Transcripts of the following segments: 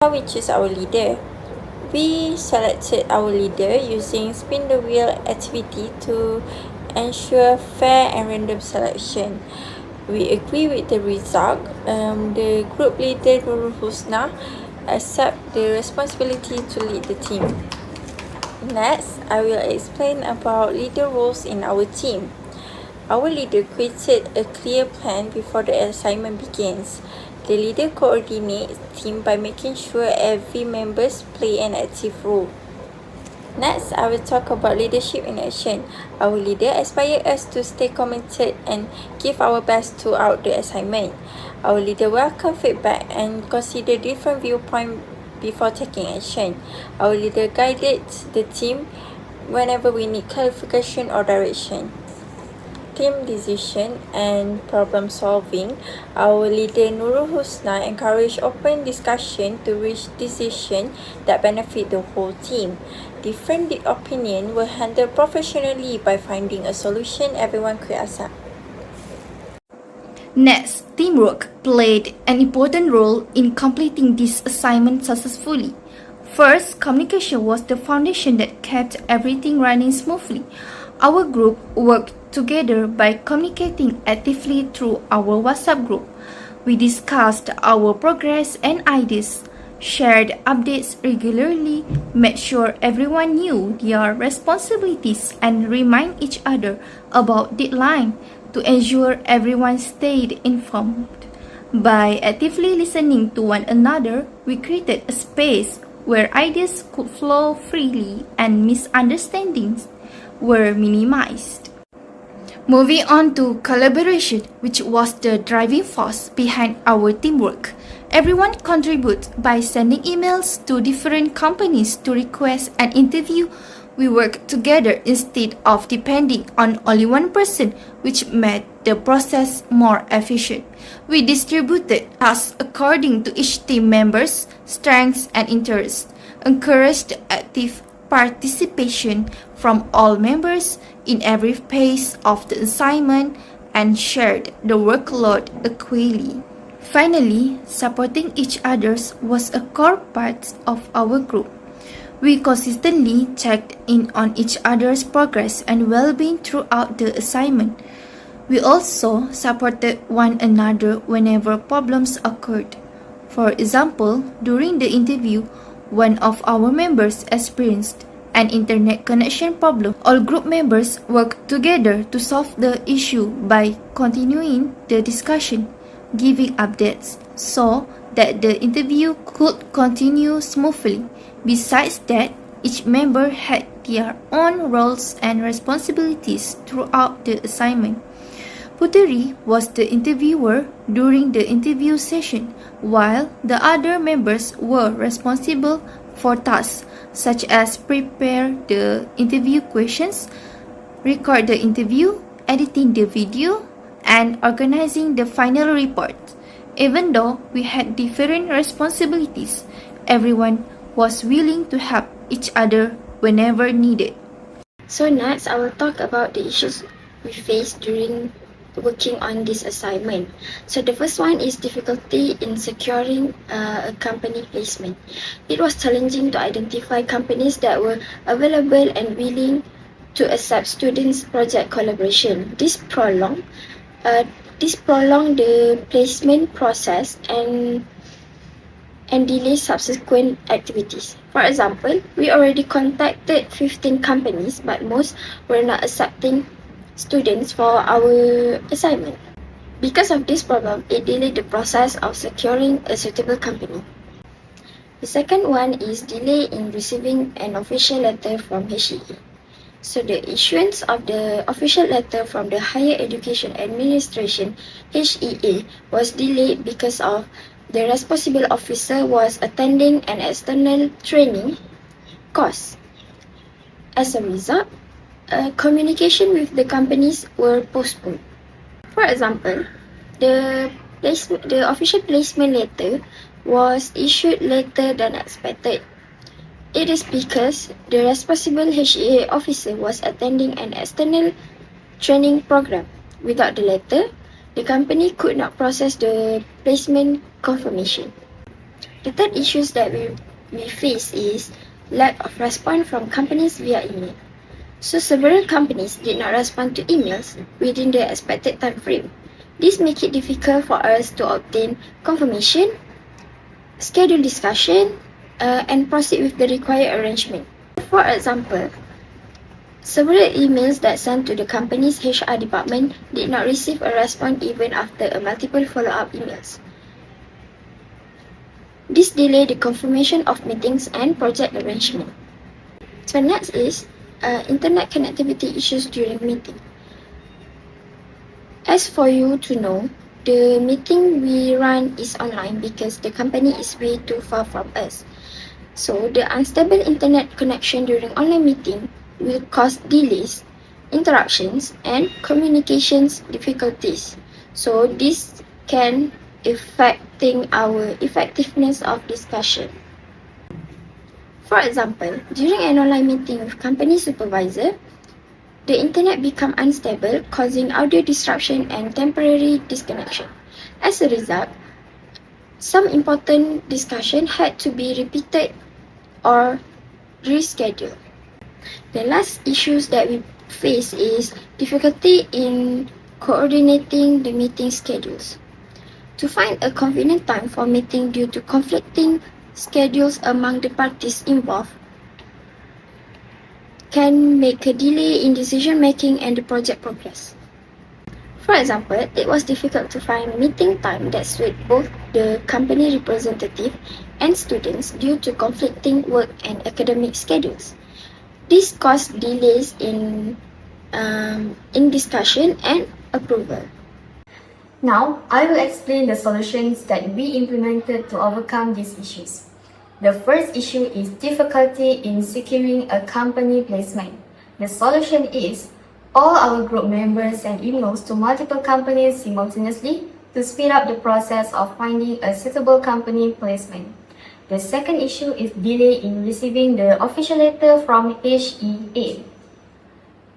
How we choose our leader? We selected our leader using spin the wheel activity to ensure fair and random selection. We agree with the result. The group leader Nurul Husna accept the responsibility to lead the team. Next, I will explain about leader roles in our team. Our leader created a clear plan before the assignment begins. The leader coordinates the team by making sure every member play an active role. Next, I will talk about leadership in action. Our leader aspires us to stay committed and give our best throughout the assignment. Our leader welcomes feedback and consider different viewpoints before taking action. Our leader guided the team whenever we need clarification or direction. Team decision and problem solving. Our leader Nurul Husna encouraged open discussion to reach decisions that benefit the whole team. Different opinions were handled professionally by finding a solution everyone could accept. Next, teamwork played an important role in completing this assignment successfully. First, communication was the foundation that kept everything running smoothly. Our group worked together by communicating actively through our WhatsApp group. We discussed our progress and ideas, shared updates regularly, made sure everyone knew their responsibilities, and remind each other about deadline to ensure everyone stayed informed. By actively listening to one another, we created a space where ideas could flow freely and misunderstandings were minimized. Moving on to collaboration, which was the driving force behind our teamwork. Everyone contributed by sending emails to different companies to request an interview. We worked together instead of depending on only one person, which made the process more efficient. We distributed tasks according to each team member's strengths and interests, encouraged active participation from all members in every phase of the assignment, and shared the workload equally. Finally, supporting each other was a core part of our group. We consistently checked in on each other's progress and well-being throughout the assignment. We also supported one another whenever problems occurred. For example, during the interview, one of our members experienced an internet connection problem. All group members worked together to solve the issue by continuing the discussion, giving updates, so that the interview could continue smoothly. Besides that, each member had their own roles and responsibilities throughout the assignment. Puteri was the interviewer during the interview session, while the other members were responsible for tasks such as prepare the interview questions, record the interview, editing the video, and organizing the final report. Even though we had different responsibilities, everyone was willing to help each other whenever needed. So next, I will talk about the issues we faced during working on this assignment. So the first one is difficulty in securing a company placement. It was challenging to identify companies that were available and willing to accept students' project collaboration. This prolonged the placement process and delay subsequent activities. For example, we already contacted 15 companies, but most were not accepting students for our assignment. Because of this problem, it delayed the process of securing a suitable company. The second one is delay in receiving an official letter from HEA. So the issuance of the official letter from the Higher Education Administration HEA was delayed because of the responsible officer was attending an external training course. As a result, communication with the companies were postponed. For example, the official placement letter was issued later than expected. It is because the responsible HEA officer was attending an external training program. Without the letter, the company could not process the placement confirmation. The third issues that we face is lack of response from companies via email. So several companies did not respond to emails within the expected time frame. This makes it difficult for us to obtain confirmation, schedule discussion, and proceed with the required arrangement. For example, several emails that sent to the company's HR department did not receive a response even after a multiple follow-up emails. This delayed the confirmation of meetings and project arrangement. So next is internet connectivity issues during meeting. As for you to know, the meeting we run is online because the company is way too far from us. So the unstable internet connection during online meeting will cause delays, interruptions, and communications difficulties. So this can affecting our effectiveness of discussion. For example, during an online meeting with company supervisor, the internet become unstable, causing audio disruption and temporary disconnection. As a result, some important discussion had to be repeated or rescheduled. The last issues that we face is difficulty in coordinating the meeting schedules. To find a convenient time for meeting due to conflicting schedules among the parties involved can make a delay in decision making and the project progress. For example, it was difficult to find meeting time that suit both the company representative and students due to conflicting work and academic schedules. This caused delays in discussion and approval. Now, I will explain the solutions that we implemented to overcome these issues. The first issue is difficulty in securing a company placement. The solution is all our group members send emails to multiple companies simultaneously to speed up the process of finding a suitable company placement. The second issue is delay in receiving the official letter from HEA.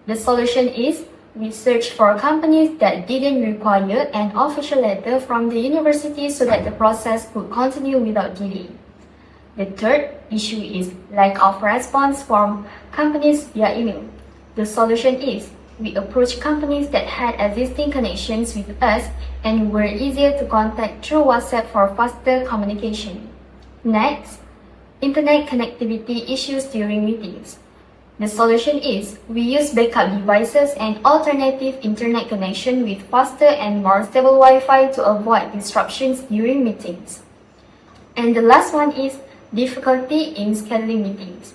The solution is we searched for companies that didn't require an official letter from the university so that the process could continue without delay. The third issue is lack of response from companies via email. The solution is we approached companies that had existing connections with us and were easier to contact through WhatsApp for faster communication. Next, internet connectivity issues during meetings. The solution is we use backup devices and alternative internet connection with faster and more stable Wi-Fi to avoid disruptions during meetings. And the last one is difficulty in scheduling meetings.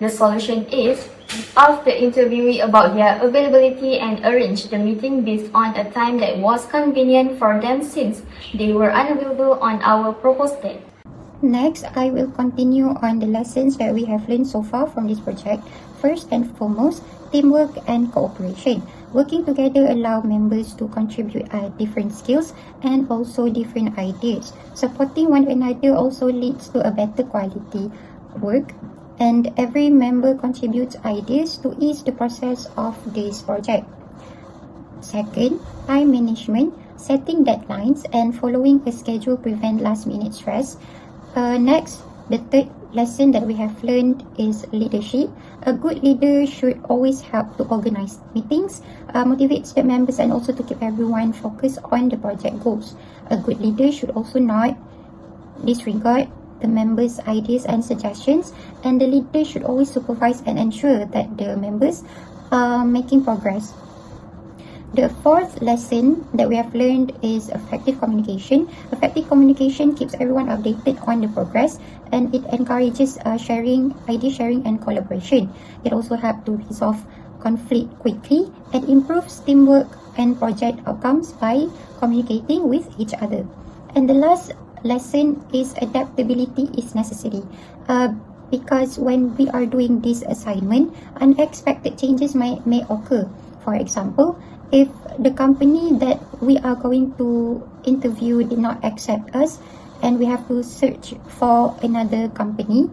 The solution is ask the interviewee about their availability and arrange the meeting based on a time that was convenient for them since they were unavailable on our proposed date. Next, I will continue on the lessons that we have learned so far from this project. First and foremost, teamwork and cooperation. Working together allows members to contribute different skills and also different ideas. Supporting one another also leads to a better quality work, and every member contributes ideas to ease the process of this project. Second, time management. Setting deadlines and following a schedule prevent last-minute stress. Next, the third lesson that we have learned is leadership. A good leader should always help to organize meetings, motivates the members and also to keep everyone focused on the project goals. A good leader should also not disregard the members' ideas and suggestions, and the leader should always supervise and ensure that the members are making progress. The fourth lesson that we have learned is effective communication. Effective communication keeps everyone updated on the progress, and it encourages idea sharing and collaboration. It also helps to resolve conflict quickly and improves teamwork and project outcomes by communicating with each other. And the last lesson is adaptability is necessary. Because when we are doing this assignment, unexpected changes may occur. For example, if the company that we are going to interview did not accept us and we have to search for another company,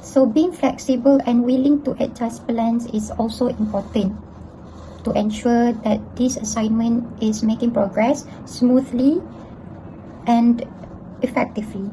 so being flexible and willing to adjust plans is also important to ensure that this assignment is making progress smoothly and effectively.